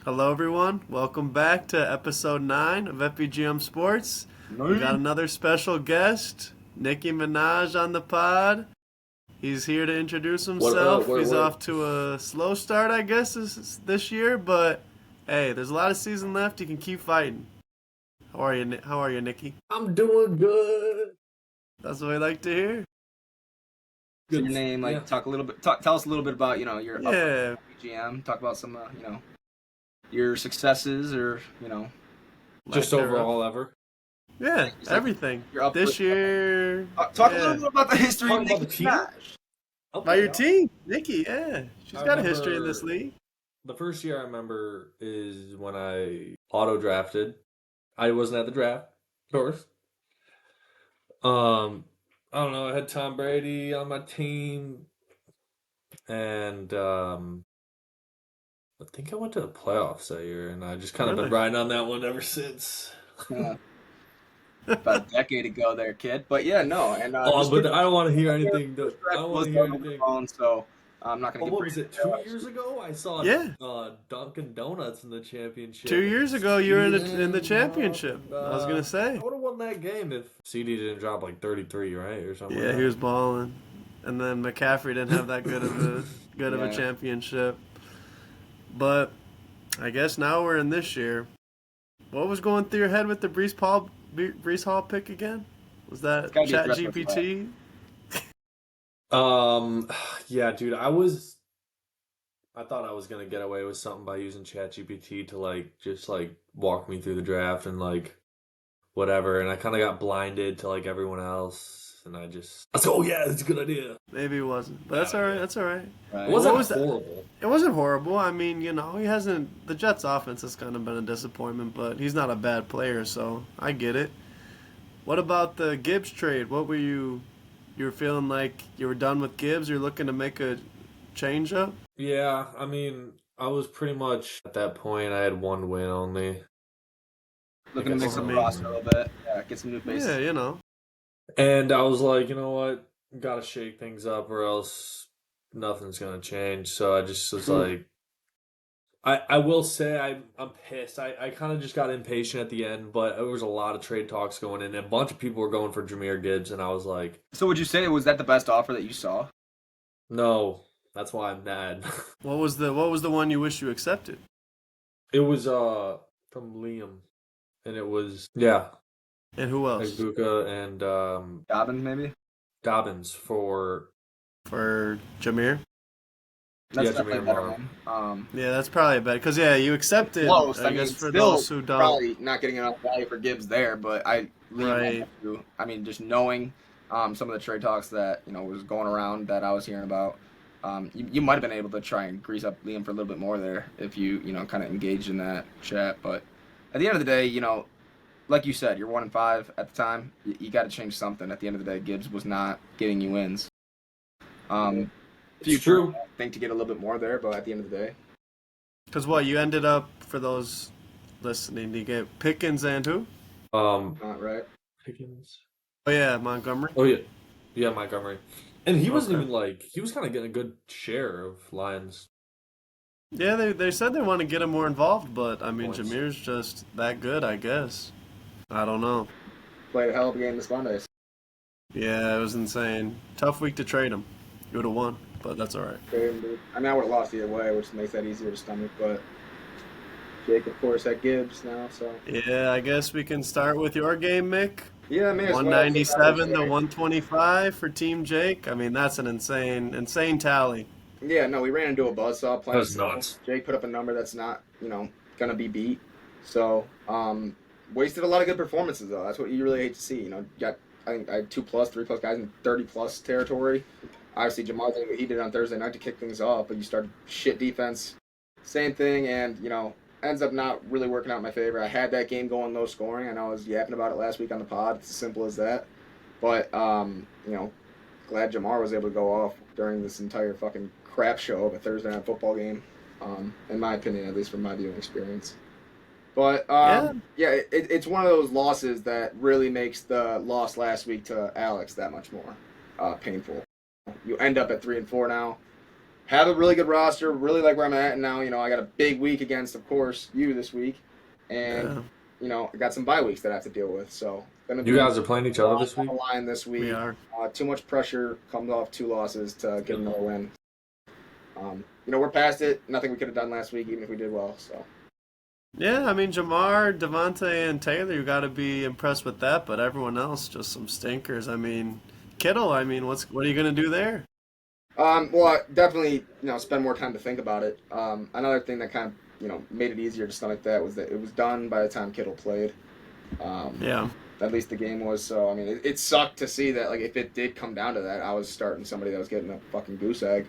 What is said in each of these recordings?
Hello, everyone. Welcome back to episode 9 of FBGM Sports. We got another special guest, Nicki Minaj, on the pod. He's here to introduce himself. He's off to a slow start, I guess, this year, but hey, there's a lot of season left. You can keep fighting. How are you, Nicki? I'm doing good. That's what I like to hear. So your name, Yeah. talk a little bit. Tell us a little bit about your Yeah, GM. Talk about some your successes or Just lack thereof. overall ever. Yeah, It's like everything. you're up This for- year. talk a yeah. little bit about the history Talk of about Nicki the team? Minaj. By your team, Nicki. Yeah, she's I got a history in remember- this league. The first year I remember is when I auto drafted. I wasn't at the draft, of course. I don't know. I had Tom Brady on my team, and I think I went to the playoffs that year, and I just kind of Really? been riding on that one ever since. Yeah. About a decade ago, there, kid. But yeah, no, and But I don't want to hear anything. I don't want to hear anything. So I'm not gonna Oh, get. what was it? 2 years ago, I saw Yeah. Dunkin' Donuts in the championship. 2 years ago, you were in the Yeah, championship. and, I was gonna say. I would have won that game if CD didn't drop like 33, right, or something. Yeah, like he that. was balling, and then McCaffrey didn't have that good of a Yeah. championship. But I guess now we're in this year. What was going through your head with the Brees Hall pick again? Was that It's gotta be Chat dressed GPT? Yeah, dude, I thought I was gonna get away with something by using ChatGPT to just walk me through the draft and whatever, and I kind of got blinded to everyone else, and I said, oh yeah, that's a good idea. Maybe it wasn't, but that's all right. That's all right. Right. It wasn't What was that? horrible. It wasn't horrible. I mean, he hasn't. The Jets' offense has kind of been a disappointment, but he's not a bad player, so I get it. What about the Gibbs trade? What were you? You were feeling like you were done with Gibbs. You're looking to make a change up. Yeah, I mean, I was pretty much at that point. I had one win only, Looking to mix up the roster a little bit. Yeah, get some new faces. Yeah, you know. and I was like, you know what, gotta shake things up, or else nothing's gonna change. So I just was like, I will say I'm pissed. I kind of just got impatient at the end, but there was a lot of trade talks going in. And a bunch of people were going for Jahmyr Gibbs, and I was like, So would you say was that the best offer that you saw? no, that's why I'm mad. What was the one you wish you accepted? It was from Liam, and it was And who else? Ibuka and Dobbins, maybe. Dobbins for For Jameer? That's Yeah, definitely a Jameer better Morrow. one. Yeah, that's probably a bet. Because, yeah, you accepted, Close. I guess, for still those who don't. probably not getting enough value for Gibbs there, but I lean on Right. that too. I mean, just knowing some of the trade talks that was going around that I was hearing about, you might have been able to try and grease up Liam for a little bit more there if you kind of engaged in that chat. But at the end of the day, like you said, you're 1-5 at the time. You got to change something. At the end of the day, Gibbs was not getting you wins. It's true. I think to get a little bit more there, but at the end of the day, Because what, you ended up, for those listening, you get Pickens and who? not right. Pickens. Oh, yeah, Montgomery. Oh yeah, Montgomery. And he wasn't Okay. even he was kind of getting a good share of Lions. Yeah, they said they want to get him more involved, but, I mean, Points. Jameer's just that good, I guess. I don't know. Played a hell of a game this Monday. Yeah, it was insane. Tough week to trade him. You would have won, but that's all right. I mean, I would have lost either way, which makes that easier to stomach. But Jake, of course, at Gibbs now, so Yeah, I guess we can start with your game, Mick. yeah, man. 197 to 125 for Team Jake. I mean, that's an insane tally. Yeah, no, we ran into a buzzsaw playing. That was nuts. Jake put up a number that's not, gonna be beat. So, wasted a lot of good performances though. That's what you really hate to see. I think I had 2+, 3+ guys in 30+ territory. Obviously, Jamar did what he did on Thursday night to kick things off, but you started shit defense. Same thing, and ends up not really working out in my favor. I had that game going low scoring. I know I was yapping about it last week on the pod. It's as simple as that. But glad Jamar was able to go off during this entire fucking crap show of a Thursday night football game. In my opinion, at least from my viewing experience. But it's one of those losses that really makes the loss last week to Alex that much more painful. You end up at 3-4 now. have a really good roster. Really like where I'm at, and now I got a big week against, of course, you this week, and I got some bye weeks that I have to deal with. So you guys are playing each other this week. Line this week. We are. Too much pressure comes off 2 losses to get another win. We're past it. Nothing we could have done last week, even if we did well. So. Yeah, I mean, Jamar, Devontae, and Taylor, you got to be impressed with that, but everyone else, just some stinkers. I mean, Kittle, what are you going to do there? Well, I definitely, spend more time to think about it. Another thing that kind of, made it easier to stomach that was that it was done by the time Kittle played. Yeah. At least the game was. So, I mean, it sucked to see that, like, if it did come down to that, I was starting somebody that was getting a fucking goose egg.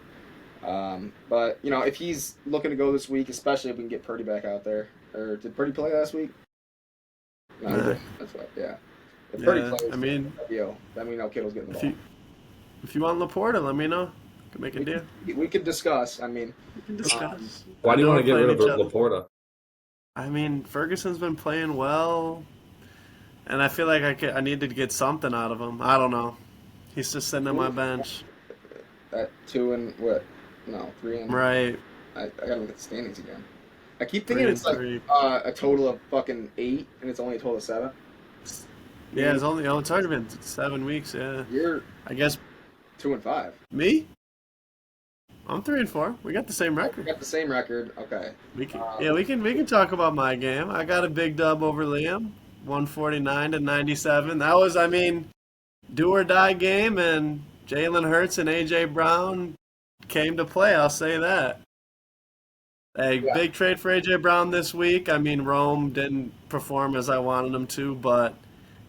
But, if he's looking to go this week, especially if we can get Purdy back out there. Or did Purdy play last week? No, he did. That's right, yeah. If Purdy plays, then we know Kittle's getting the ball. If you want Laporta, let me know. Can make a deal. We could discuss. I mean, we can discuss. Why do you want to get rid of Laporta? I mean, Ferguson's been playing well, and I feel like I needed to get something out of him. I don't know. He's just sitting on my bench. At 2 and what? No, 3 and. Right. I gotta look at the standings again. I keep thinking it's like a total of fucking 8, and it's only a total of 7. Yeah, it's already been 7 weeks. Yeah. I guess 2 and 5. Me? I'm 3 and 4. We got the same record. We got the same record. Okay. We can talk about my game. I got a big dub over Liam, 149-97. That was, do or die game, and Jalen Hurts and AJ Brown came to play. I'll say that. Big trade for AJ Brown this week. Rome didn't perform as I wanted him to, but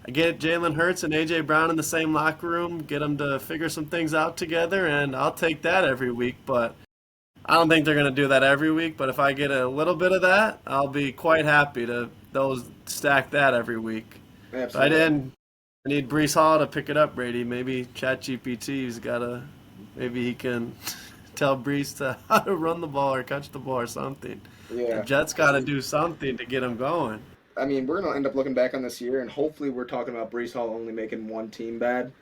I get Jalen Hurts and AJ Brown in the same locker room, get them to figure some things out together, and I'll take that every week. But I don't think they're going to do that every week. But if I get a little bit of that, I'll be quite happy to stack that every week. Absolutely. I need Breece Hall to pick it up, Brady. Maybe ChatGPT's maybe he can tell Breece how to run the ball or catch the ball or something. Yeah. The Jets got to do something to get him going. We're going to end up looking back on this year, and hopefully we're talking about Breece Hall only making one team bad.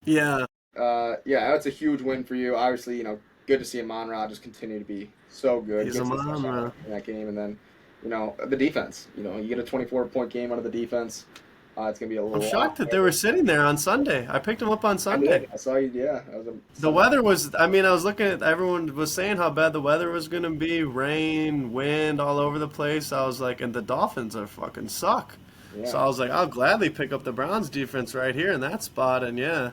Yeah. That's a huge win for you. Obviously, good to see Amon-Ra just continue to be so good. He's Amon-Ra in that game, and then, the defense. You get a 24-point game out of the defense. It's going to be a little. I'm shocked that they were sitting there on Sunday. I picked them up on Sunday. I saw you, yeah. The weather was, I was looking at, everyone was saying how bad the weather was going to be. Rain, wind, all over the place. I was like, and the Dolphins are fucking suck. Yeah. So I was like, I'll gladly pick up the Browns defense right here in that spot. And yeah,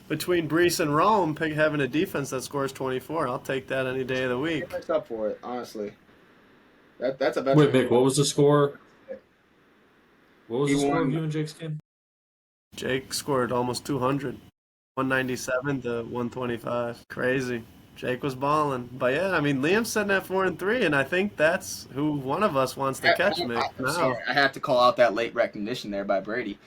between Breece and Rome, having a defense that scores 24, I'll take that any day of the week. Get up for it, honestly. That's a better. Wait, Mick, what was the score? What was the score of you and Jake's game? Jake scored almost 200. 197 to 125. Crazy. Jake was balling. But yeah, Liam's sitting at 4-3, and I think that's who one of us wants to catch Mick now. I have to call out that late recognition there by Brady.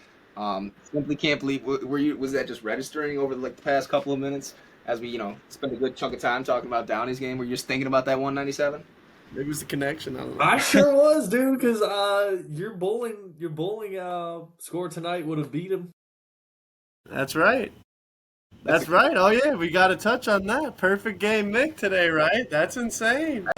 Simply can't believe. Was that just registering over the past couple of minutes as we spent a good chunk of time talking about Downey's game? Were you just thinking about that 197? Maybe it was the connection. I don't know. I sure was, dude. Because your bowling score tonight would have beat him. That's right. That's right. Oh yeah, we got to touch on that. Perfect game, Mick, today, right? That's insane.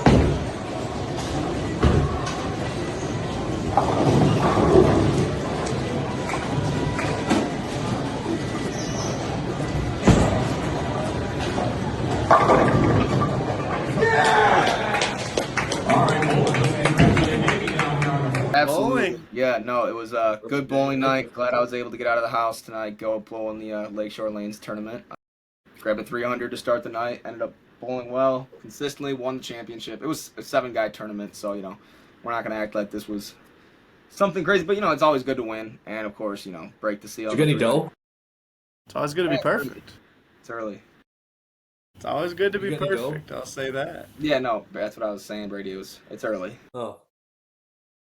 Absolutely. Yeah, no, it was a good bowling night. Glad I was able to get out of the house tonight, go blow in the Lakeshore Lanes tournament. Grabbed a 300 to start the night, ended up bowling well, consistently won the championship. It was a 7-guy tournament, so, we're not going to act like this was something crazy, but, it's always good to win. And, of course, break the seal. Did you get any dough? It's always good to be perfect. It's early. It's always good to be perfect, I'll say that. Yeah, no, that's what I was saying, Brady. It's early. Oh.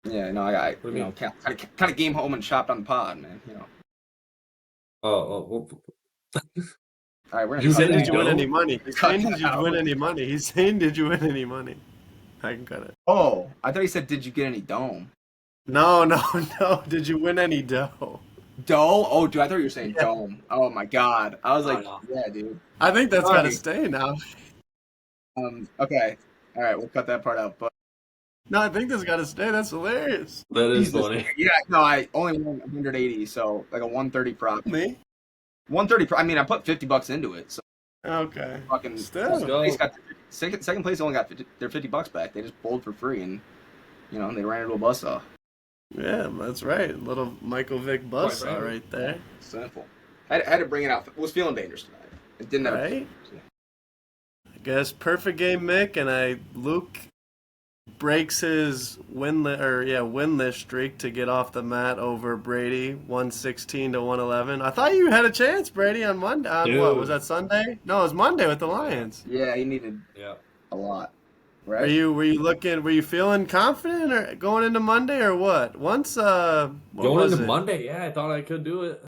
Yeah, no, I kind of game home and chopped on the pod, man. Oh. All right, we're gonna. Did you win any money? He's saying, did you win any money? He's saying, did you win any money? I can cut it. Oh, I thought he said, did you get any dome? No. Did you win any dough? Dough? Oh, dude, I thought you were saying dome. Oh my god, I was like, yeah, dude. I think that's gotta stay now. Okay. All right, we'll cut that part out. But No, I think this got to stay. That's hilarious. That is Jesus, funny. yeah, no, I only won 180, so like a 130 prop. Me? 130. I mean, I put $50 into it, so Okay. fucking Still. place got second place only got their $50 back. They just bowled for free, and they ran into a buzzsaw. Yeah, that's right. Little Michael Vick buzzsaw right there. Simple. I had to bring it out. Was feeling dangerous tonight. It didn't have. Right? I guess perfect game, Mick, and Luke breaks his winless streak to get off the mat over Brady, 116 to 111. I thought you had a chance, Brady, on Monday. What was that, Sunday? No, it was Monday with the Lions. Yeah, he needed a lot. Right? Were you feeling confident or going into Monday or what? Monday, yeah, I thought I could do it.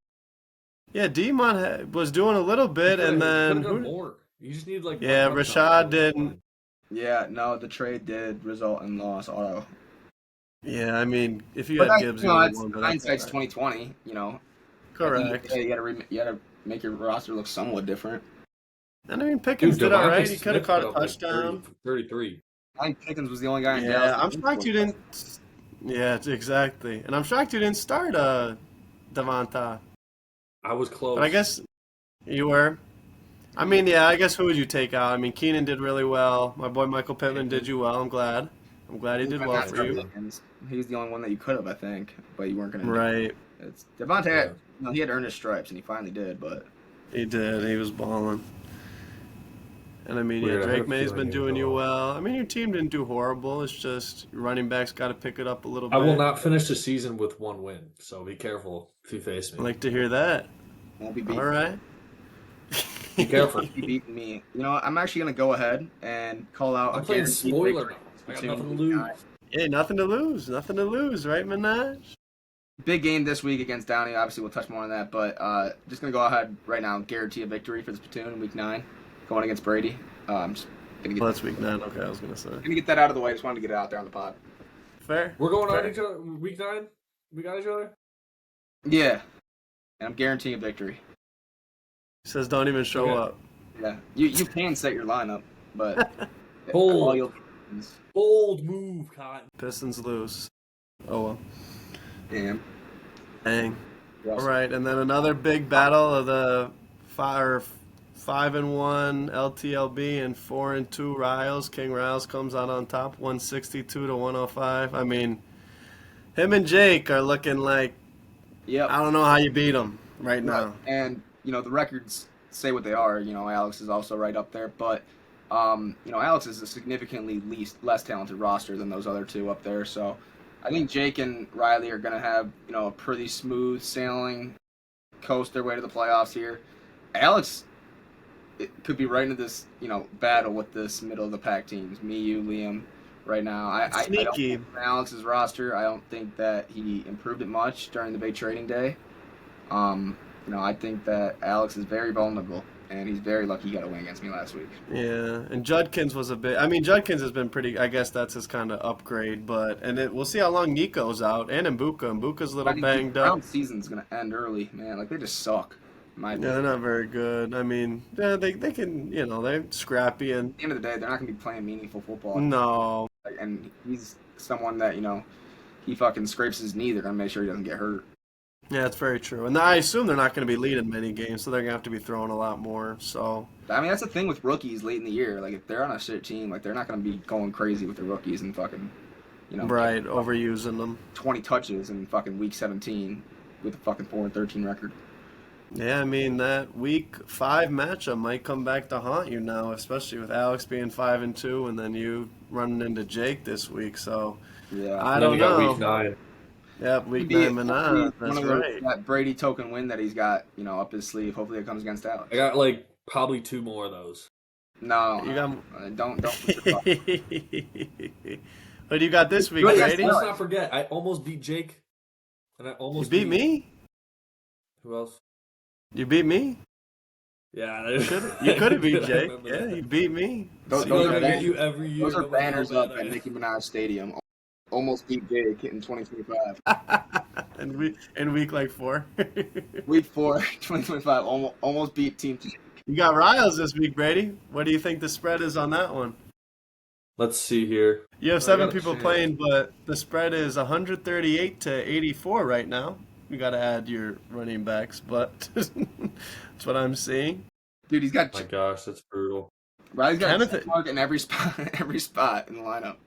Yeah, Demon was doing a little bit, and then more. You just need Rashad didn't. Yeah, no, the trade did result in loss auto. Yeah, I mean, if you had Gibbs, hindsight's 2020. Correct. You gotta make your roster look somewhat different. And I mean, Pickens did all right. He could have caught a touchdown. 33. I think Pickens was the only guy in Dallas. Yeah, I'm shocked you didn't. Yeah, exactly. And I'm shocked you didn't start Devonta. I was close. But I guess you were. I mean, yeah, I guess who would you take out? I mean, Keenan did really well. My boy Michael Pittman did you well. I'm glad he did well for you. He's the only one that you could have, I think, but you weren't going to. Right. It's Devonta. He had earned his stripes, and he finally did. But he did. He was balling. And I mean, Drake May's been doing you well. I mean, your team didn't do horrible. It's just your running backs got to pick it up a little bit. I will not finish the season with one win, so be careful if you face me. I like to hear that. Won't be beaten. All right. Be careful. You beat me. I'm actually gonna go ahead and call out. I'm playing spoiler. I got nothing to lose. Yeah, nothing to lose. Nothing to lose, right, Minaj? Big game this week against Downey. Obviously, we'll touch more on that, but just gonna go ahead right now and guarantee a victory for this platoon in week 9, going against Brady. Just gonna get that's week 9. Okay, I was gonna say. Gonna get that out of the way. Just wanted to get it out there on the pod. Fair. We're going on each other week 9. We got each other. Yeah, and I'm guaranteeing a victory. He says don't even show up. Yeah, you can set your lineup, but bold move, Cotton. Pistons lose. Oh well. Damn. Dang. All right, and then another big battle of the 5-1 LTLB and 4-2 Riles. King Riles comes out on top, 162 to 105. I mean, him and Jake are looking like. Yep. I don't know how you beat them right now. And the records say what they are. Alex is also right up there, but Alex is a significantly less talented roster than those other two up there. So I think Jake and Riley are going to have a pretty smooth sailing, coast their way to the playoffs here. Alex could be right into this battle with this middle of the pack teams. Me, you, Liam. Right now, I don't think Alex's roster. I don't think that he improved it much during the big trading day. I think that Alex is very vulnerable, and he's very lucky he got a win against me last week. Yeah, and Judkins was a bit. I mean, Judkins has been pretty. I guess that's his kind of upgrade, but we'll see how long Nico's out and Mbuka. Mbuka's a little banged up. The season's gonna end early, man. Like they just suck. They're not very good. I mean, they can. They're scrappy, and at the end of the day, they're not gonna be playing meaningful football. No. And he's someone that he fucking scrapes his knee. They're gonna make sure he doesn't get hurt. Yeah, that's very true. And I assume they're not going to be leading many games, so they're going to have to be throwing a lot more. So I mean, that's the thing with rookies late in the year. Like, if they're on a shit team, like, they're not going to be going crazy with the rookies and fucking, right, overusing them. 20 touches in fucking week 17 with a fucking 4-13 record. Yeah, I mean, that week 5 matchup might come back to haunt you now, especially with Alex being 5-2 and then you running into Jake this week. So yeah, I don't know. Week 9. Yep, week 9 Minaj. That's right. That Brady token win that he's got, up his sleeve. Hopefully it comes against Alex. I got probably 2 more of those. No, you got. Don't. What do you got this week, Brady? Let's not forget, I almost beat Jake, and I almost beat me. Who else? You beat me. Yeah, you could have beat Jake. Yeah, you beat me. Those are banners up at Nicki Minaj Stadium. Almost beat Jake in 2025. In week 4. Week 4, 2025. Almost beat Team Jake. You got Riles this week, Brady. What do you think the spread is on that one? Let's see here. You have I 7 got a people chance. playing, but the spread is 138 to 84 right now. You got to add your running backs, but that's what I'm seeing. Dude, he's got My gosh, that's brutal. Riley's got a Kenneth- check mark in every spot in the lineup.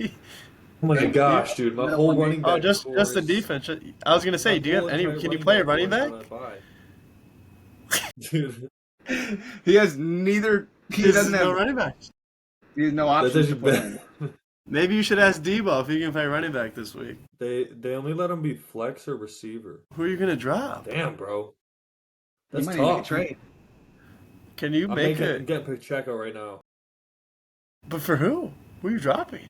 Oh my Thank gosh, you. dude, my Middle whole one, running Oh, back. just core the is- defense. I was gonna say, my do you have whole any? entire Can you running play a back running core is back? on that bye. Dude, He has neither. He There's doesn't have. no running backs. He has no that's options to actually play in. bad. Maybe you should ask Debo if he can play running back this week. They only let him be flex or receiver. Who are you gonna drop? Damn, bro. He That's might need to make a tough. trade. Can you I'm make making, it? getting Pacheco right now. But for who? Who are you dropping?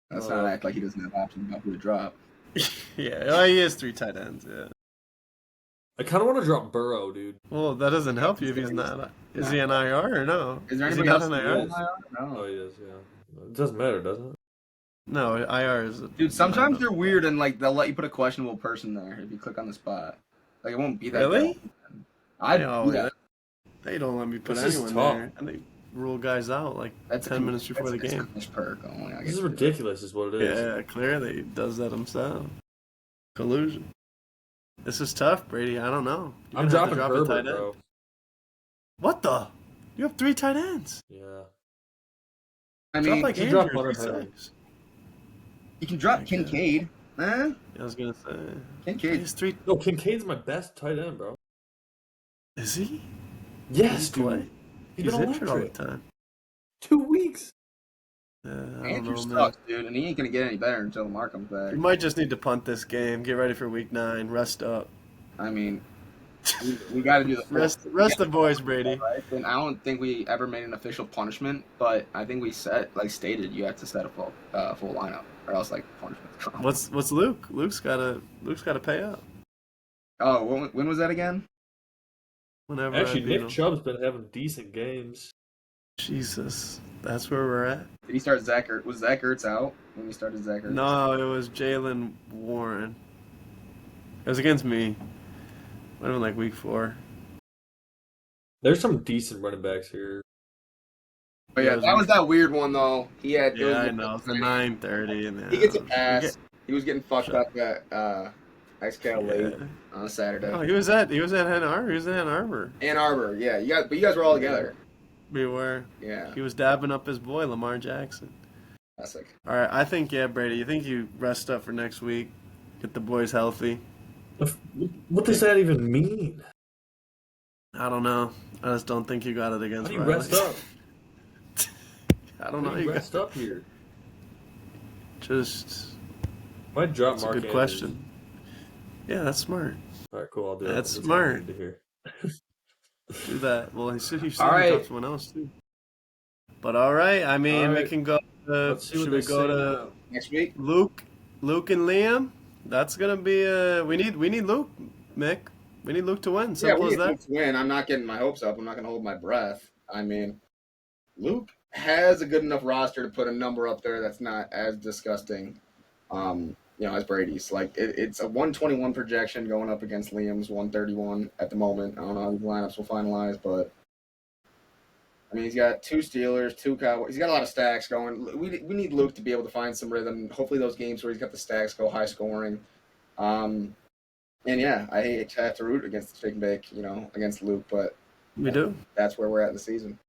Let's not act like he doesn't have options about who to drop. Yeah, well, he has 3 tight ends. Yeah. I kind of want to drop Burrow, dude. Well, that doesn't help you if he's not. Is he an IR or no? Is there he anybody not else? an IR? IR? Oh, No. he is, yeah. It doesn't matter, doesn't it? No, IR is. Dude, sometimes they're weird and like they'll let you put a questionable person there if you click on the spot. Like it won't be that. Really? Guy. I'd do that. They don't let me put This is anyone tough. there, and they rule guys out like That's 10 minutes before the that's game. a perk only. I This is guess. ridiculous, is what it is. Yeah, clearly he does that himself. Collusion. This is tough, Brady. I don't know. You're I'm gonna have to dropping drop a Herbert, tight end. bro. What the? You have 3 tight ends. Yeah. I Drop mean, like you Andrew. drop Hunter if he Henry. sucks. you can drop Okay. Kincaid. I was gonna say. Kincaid. He's 3. No, Kincaid's my best tight end, bro. Is he? Yes, Does he play? dude. He's been injured all the electric. time. 2 weeks. I don't Andrew know, man. sucks, dude, and he ain't gonna get any better until Lamar comes back. You might just need to punt this game. Get ready for week 9. Rest up. I mean, we got to do the Rest the boys, Brady. right? And I don't think we ever made an official punishment, but I think we stated you have to set a full lineup, or else like punishment. What's Luke? Luke's gotta pay up. Oh, when was that again? Whenever Actually, I beat Nick him. Chubb's been having decent games. Jesus, that's where we're at. Did he start Zach Ertz? Was Zach Ertz out when he started Zach Ertz? No, it was Jalen Warren. It was against me. Might have been like week 4. There's some decent running backs here. But yeah, that was that weird one though. He had. Yeah, I know. It's the 9:30, and He gets a pass. He was getting fucked up at XCal late Yeah. on a Saturday. Oh, he was at Ann Arbor. He was in Ann Arbor. Ann Arbor, yeah. But you guys were all together. We were. Yeah, He was dabbing up his boy Lamar Jackson. classic. All right, I think Brady. You think you rest up for next week? Get the boys healthy. What does that even mean? I don't know. I just don't think you got it How against do you Riley. rest up? I don't How know. do you You rest got up here? just. Might drop That's a Mark good Andrews. question. Yeah, that's smart. All right, cool. I'll do it. That's all I smart. need to hear. Do that. Well, he said All right. drop someone else too. But all right, I mean, All we right. can go. Let's see what Should they we go say to now. Next week. Luke and Liam? That's gonna be we need Luke, Mick. We need Luke to win. Yeah, Simple we as need that. Luke to win. I'm not getting my hopes up. I'm not going to hold my breath. I mean, Luke has a good enough roster to put a number up there that's not as disgusting, as Brady's. Like it's a 121 projection going up against Liam's 131 at the moment. I don't know how the lineups will finalize, but I mean, he's got 2 Steelers, 2 Cowboys. He's got a lot of stacks going. We need Luke to be able to find some rhythm. Hopefully, those games where he's got the stacks go high scoring. And yeah, I hate to have to root against the Shake and Bake, against Luke, but We do. that's where we're at in the season.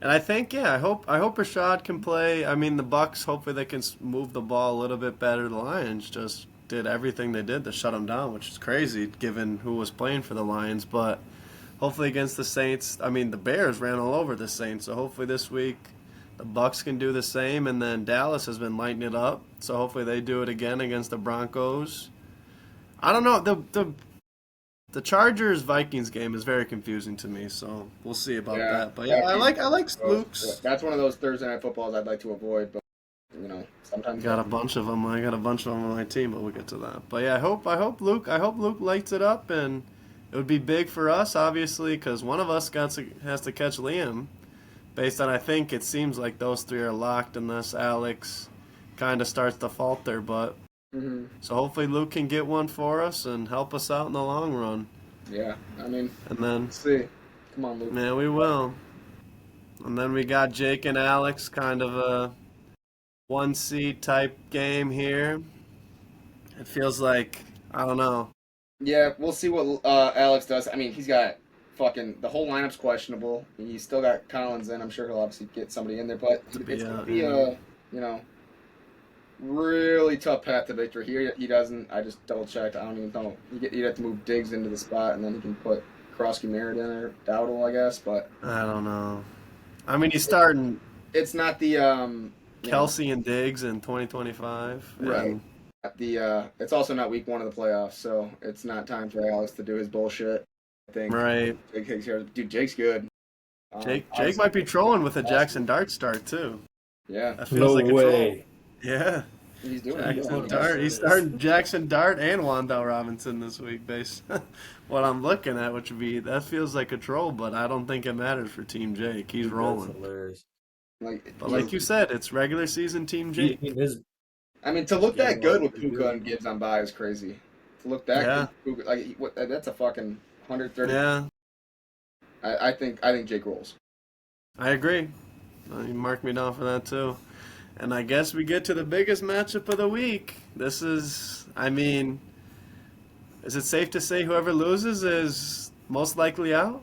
And I think, I hope Rashad can play. I mean, the Bucks, hopefully they can move the ball a little bit better. The Lions just did everything they did to shut them down, which is crazy given who was playing for the Lions. But hopefully against the Saints, I mean, the Bears ran all over the Saints. So hopefully this week the Bucks can do the same. And then Dallas has been lighting it up. So hopefully they do it again against the Broncos. I don't know. The Chargers Vikings game is very confusing to me, so we'll see about that. But yeah, I like Luke's. That's one of those Thursday night footballs I'd like to avoid, but sometimes Got a bunch of them. I got a bunch of them on my team, but we'll get to that. But yeah, I hope Luke lights it up, and it would be big for us, obviously, because one of us has to catch Liam. Based on, I think it seems like those 3 are locked, unless Alex kind of starts to falter. But so hopefully Luke can get one for us and help us out in the long run. Yeah, I mean, And then, let's see. Come on, Luke. man, we will. And then we got Jake and Alex, kind of a one seed type game here. It feels like, I don't know. Yeah, we'll see what Alex does. I mean, he's got fucking the whole lineup's questionable. He's still got Collins in. I'm sure he'll obviously get somebody in there, but To it's be gonna out, be yeah. a really tough path to victory. He doesn't. I just double checked. I don't even know. You'd have to move Diggs into the spot, and then he can put Krosky Merritt in or Dowdle, I guess. But I don't know. I mean, he's it, starting it's not the Kelsey and Diggs in 2025, right. and It's also not week 1 of the playoffs, so it's not time for Alex to do his bullshit. I think right. Jake takes care of. Dude, Jake's good. Jake might be trolling with a Jackson Dart start too. Yeah, That No feels like a troll. way. Yeah, he's doing Jackson it. Dart. He's starting Jackson Dart and Wandell Robinson this week, based what I'm looking at, which would be that feels like a troll, but I don't think it matters for Team Jake. He's That's rolling. hilarious. But like you said, it's regular season Team Jake. I mean, to look that good with pretty Puka good. and Gibbs on bye is crazy. To look that Yeah. good, Puka, that's a fucking 130. Yeah, I think Jake rolls. I agree. You mark me down for that too. And I guess we get to the biggest matchup of the week. This is, I mean, is it safe to say whoever loses is most likely out?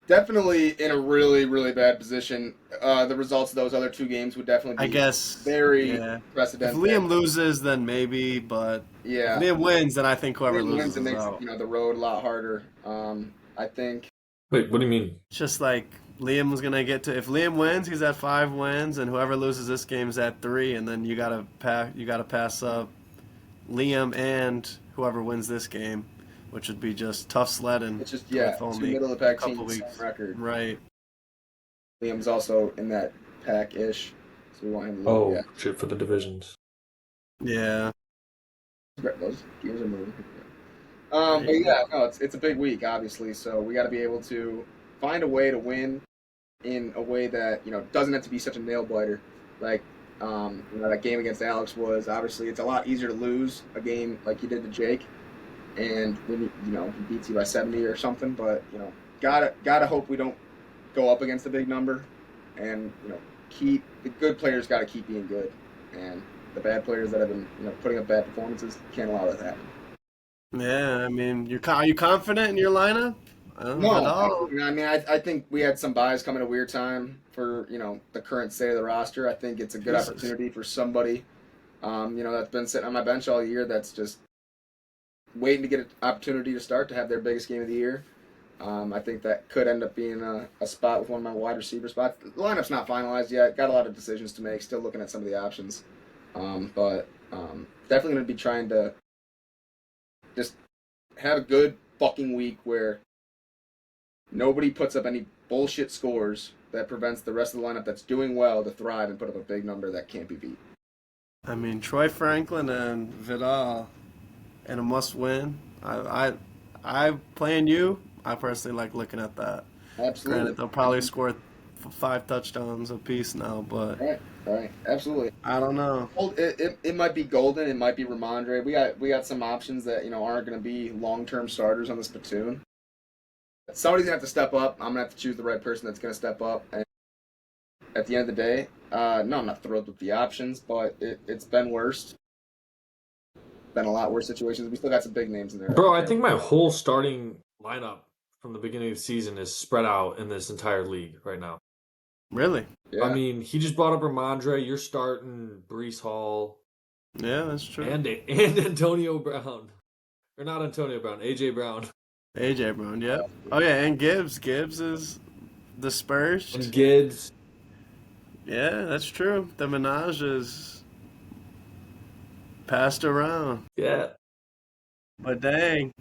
Definitely in a really, really bad position. The results of those other 2 games would definitely I be guess. very Yeah. If precedented. Liam loses, then maybe, but Yeah. if Liam wins, then I think whoever Liam loses wins, it is makes out. the road a lot harder. I think Wait, what do you mean? It's just like Liam's gonna get to. If Liam wins, he's at 5 wins, and whoever loses this game is at 3, and then you gotta pass up Liam and whoever wins this game, which would be just tough sledding. it's just with 2 only middle of the pack couple teams, same weeks. record. Right. Liam's also in that pack-ish, so we want him to Oh, lose. shit for the divisions. Yeah. Those gears are moving. There But you yeah, no, it's a big week, obviously. So we got to be able to find a way to win in a way that doesn't have to be such a nail biter. Like that game against Alex was obviously it's a lot easier to lose a game like you did to Jake, and when he beats you by 70 or something. But gotta hope we don't go up against a big number, and keep the good players got to keep being good, and the bad players that have been putting up bad performances can't allow that to happen. Yeah, I mean, are you confident in your lineup? No, At all. absolutely not. I mean, I think we had some buys come at a weird time for the current state of the roster. I think it's a good Jesus. opportunity for somebody, that's been sitting on my bench all year. That's just waiting to get an opportunity to start to have their biggest game of the year. I think that could end up being a spot with one of my wide receiver spots. The lineup's not finalized yet. Got a lot of decisions to make. Still looking at some of the options, but definitely going to be trying to just have a good fucking week where nobody puts up any bullshit scores that prevents the rest of the lineup that's doing well to thrive and put up a big number that can't be beat. I mean, Troy Franklin and Vidal in a must-win. I playing you. I personally like looking at that. Absolutely. Granted, they'll probably score 5 touchdowns apiece now, but Right. Absolutely. I don't know. It might be Golden. It might be Ramondre. We got some options that aren't going to be long-term starters on this platoon. Somebody's gonna have to step up. I'm gonna have to choose the right person that's gonna step up. And at the end of the day, no, I'm not thrilled with the options, but it's been worse. Been a lot worse situations. We still got some big names in there. Bro, I think my whole starting lineup from the beginning of the season is spread out in this entire league right now. Really? Yeah. I mean, he just brought up Ramondre. You're starting Brees Hall. Yeah, that's true. And Antonio Brown. Or not Antonio Brown, AJ Brown. AJ Brown, yep. Oh yeah, and Gibbs. Gibbs is dispersed. And Gibbs. Yeah, that's true. The Minaj is passed around. Yeah. But dang,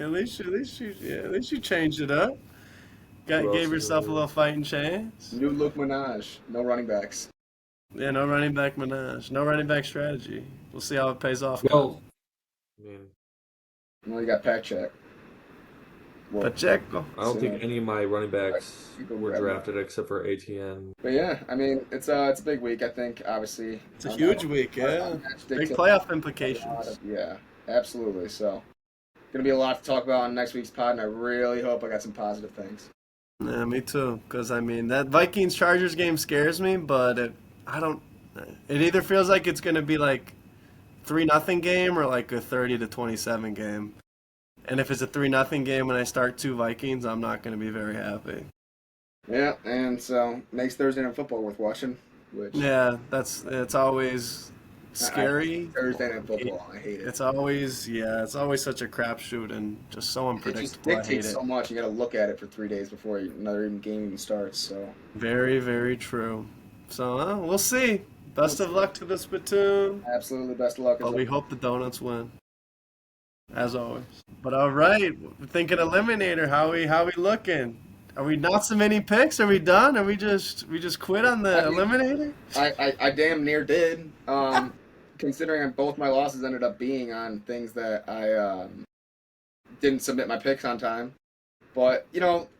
at least you changed it up. Gave yourself a little fighting chance. New look Minaj. No running backs. Yeah, no running back Minaj. No running back strategy. We'll see how it pays off. Well, I mean, You got Pack Check. Pacheco. I don't think any of my running backs People were grab drafted except for ATN. But yeah, I mean, it's a big week. I think obviously It's a huge week, yeah. Big playoff implications. Yeah, absolutely. So Gonna be a lot to talk about on next week's pod, and I really hope I got some positive things. Yeah, me too. Because I mean, that Vikings Chargers game scares me, but I don't. It either feels like it's gonna be like 3-0 game or like a 30-27 game. And if it's a 3-0 game and I start 2 Vikings, I'm not gonna be very happy. Yeah, and so makes Thursday Night Football worth watching. Which Yeah, it's always scary. Thursday Night Football, I hate it. It's always such a crapshoot and just so It just unpredictable. I hate dictates it. so much. You got to look at it for 3 days before another game even starts. So Very, very true. So we'll see. Best of luck to the Spittoon. absolutely best of luck. But we hope the Donuts win, as always. But all right, thinking eliminator. How we looking? Are we not submitting picks? Are we done? Are we just quit on the eliminator? I damn near did. Considering both my losses ended up being on things that I didn't submit my picks on time. But,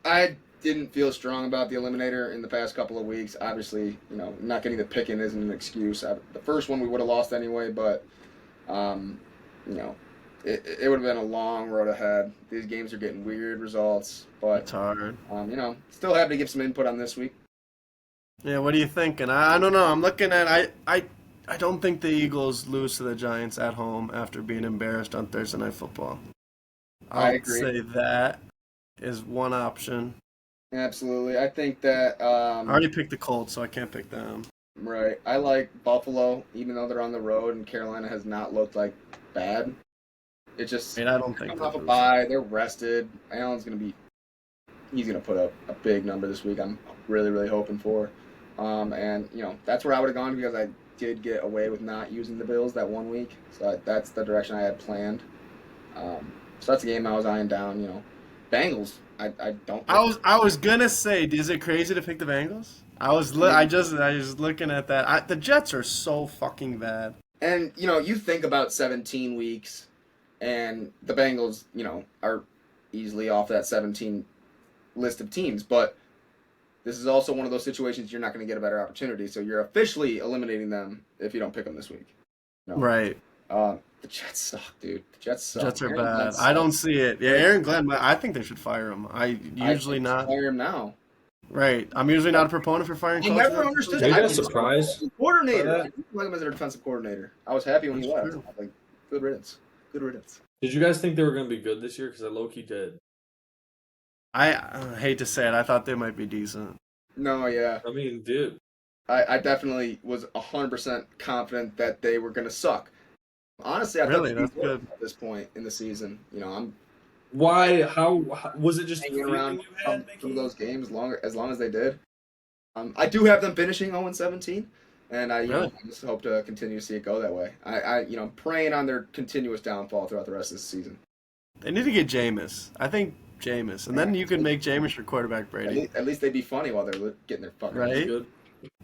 I didn't feel strong about the eliminator in the past couple of weeks. Obviously, not getting the pick in isn't an excuse. The first one we would have lost anyway, but, it would have been a long road ahead. These games are getting weird results, but It's hard. Still happy to give some input on this week. Yeah, what are you thinking? I don't know. I'm looking at I don't think the Eagles lose to the Giants at home after being embarrassed on Thursday Night Football. I I'd agree. say that is one option. Absolutely, I think that. I already picked the Colts, so I can't pick them. Right, I like Buffalo, even though they're on the road and Carolina has not looked like bad. It just I don't think coming off a they'll lose. bye, they're rested. He's gonna put up a big number this week. I'm really, really hoping for. And that's where I would have gone because I did get away with not using the Bills that 1 week. So that's the direction I had planned. So that's a game I was eyeing down. Bengals. I don't. I was gonna say, is it crazy to pick the Bengals? I was looking at that. The Jets are so fucking bad. And you think about 17 weeks, and the Bengals, are easily off that 17 list of teams. But this is also one of those situations you're not going to get a better opportunity. So you're officially eliminating them if you don't pick them this week. Right. The Jets suck, dude. The Jets suck. Jets are Aaron Glenn bad. sucks. I don't see it. Yeah, Aaron Glenn. I think they should fire him. I usually think not. Fire him now. Right. I'm usually not a proponent for firing I coaches. never understood. Are you I guys surprised? Coordinator. by I didn't like him as a defensive coordinator. I was happy when he That's left. true. I was like, good riddance. Good riddance. Did you guys think they were going to be good this year? Because I low-key did. I hate to say it. I thought they might be decent. No, yeah. I mean, dude. I definitely was 100% confident that they were going to suck. Honestly, I Really? thought they'd That's be good good. at this point in the season. I'm Why? How was it just the hanging feeling around you had, some Mickey? of those games as long as they did. I do have them finishing 0-17, and I just hope to continue to see it go that way. I'm praying on their continuous downfall throughout the rest of the season. They need to get Jameis. I think Jameis, and then you could make Jameis your quarterback, Brady. At least they'd be funny while they're getting their fucking Right? Good.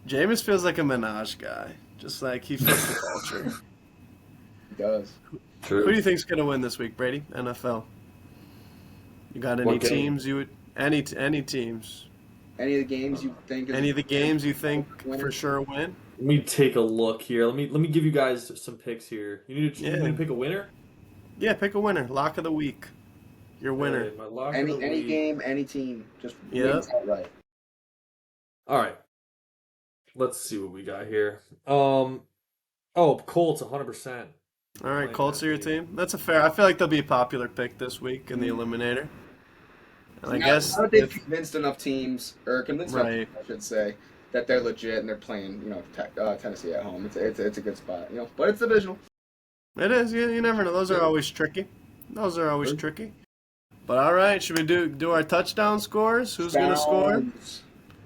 Jameis feels like a Minaj guy, just like he fits the culture. He does. True. Who do you think's gonna win this week, Brady? NFL. You got any What game? teams you would any teams? Any of the games you think? Any of the games you think Winner? for sure win? Let me take a look here. Let me give you guys some picks here. You need to pick a winner. Yeah, pick a winner. Lock of the week. Your winner. Okay, my lock of Any the week. game, any team, just Yeah. wins outright. All right. Let's see what we got here. Colts 100%. All right, like Colts that are your team. team. That's a fair. I feel like they'll be a popular pick this week in the Eliminator. And I guess now that they've convinced enough teams, or convinced enough Right. teams, I should say, that they're legit and they're playing, Tennessee at home. It's a good spot, but it's divisional. it is. You never know. Those are always tricky. Tricky. But all right, should we do our touchdown scores? Who's gonna score?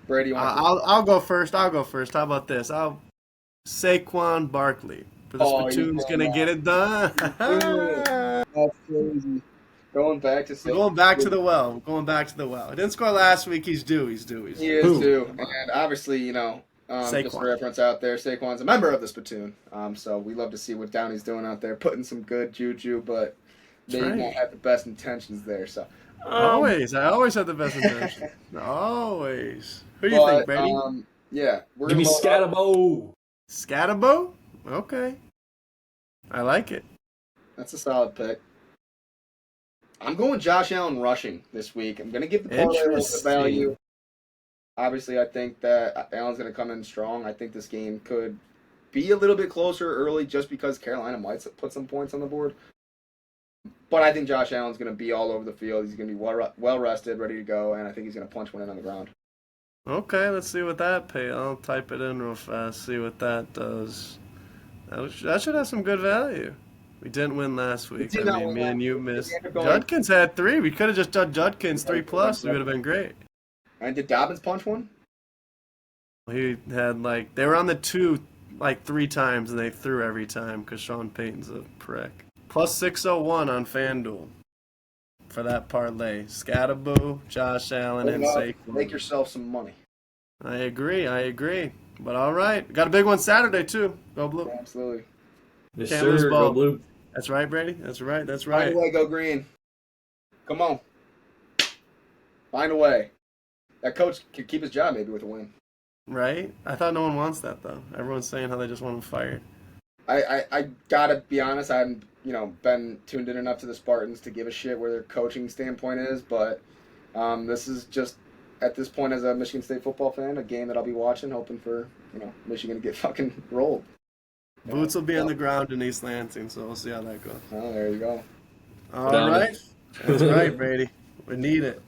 Brady, you want I'll go first. How about this? Saquon Barkley for the Spittoon's gonna get it done. That's crazy. Going back to We're going back to the well. He didn't score last week. He's due. He is too. And obviously, just Saquon. for reference out there, Saquon's a member of the Spittoon. So we love to see what Downey's doing out there, putting some good juju, but maybe right. not have the best intentions there. So Always. I always have the best intention. Always. Who do you think, Brady? Yeah, we're Give me gonna Scatabo. Scatabo? Okay. I like it. That's a solid pick. I'm going Josh Allen rushing this week. I'm going to give the parlay a little bit Interesting. value. Obviously, I think that Allen's going to come in strong. I think this game could be a little bit closer early just because Carolina might put some points on the board. But I think Josh Allen's going to be all over the field. He's going to be well rested, ready to go, and I think he's going to punch one in on the ground. Okay, let's see what that pay. I'll type it in real fast, see what that does. That should have some good value. We didn't win last week. I mean, me and you missed. Judkins had 3. We could have just done Judkins 3+. It would have been great. And did Dobbins punch one? He had, like, they were on the 2, like, 3 times, and they threw every time because Sean Payton's a prick. Plus 601 on FanDuel for that parlay. Scatterboo, Josh Allen, and Saquon. Make yourself some money. I agree. But all right. Got a big one Saturday, too. Go Blue. Absolutely. Yes, Can't sir. lose Go both. Blue. That's right, Brady. That's right. Find a way, go green. Come on. Find a way. That coach could keep his job maybe with a win. Right? I thought no one wants that, though. Everyone's saying how they just want him fired. I gotta be honest, I haven't, been tuned in enough to the Spartans to give a shit where their coaching standpoint is, but this is just, at this point as a Michigan State football fan, a game that I'll be watching, hoping for, Michigan to get fucking rolled. Boots will be on the ground in East Lansing, so we'll see how that goes. Oh, there you go. All right. That's right, Brady. We need it.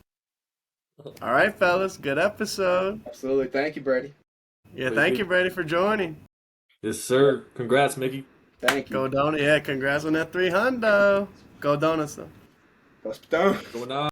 All right, fellas. Good episode. Absolutely. Thank you, Brady. Yeah, thank you, Brady, for joining. Yes, sir. Congrats, Mickey. Thank you. Go Donut. Yeah, congrats on that 300. Go Donuts, though. Go Stone. Going on.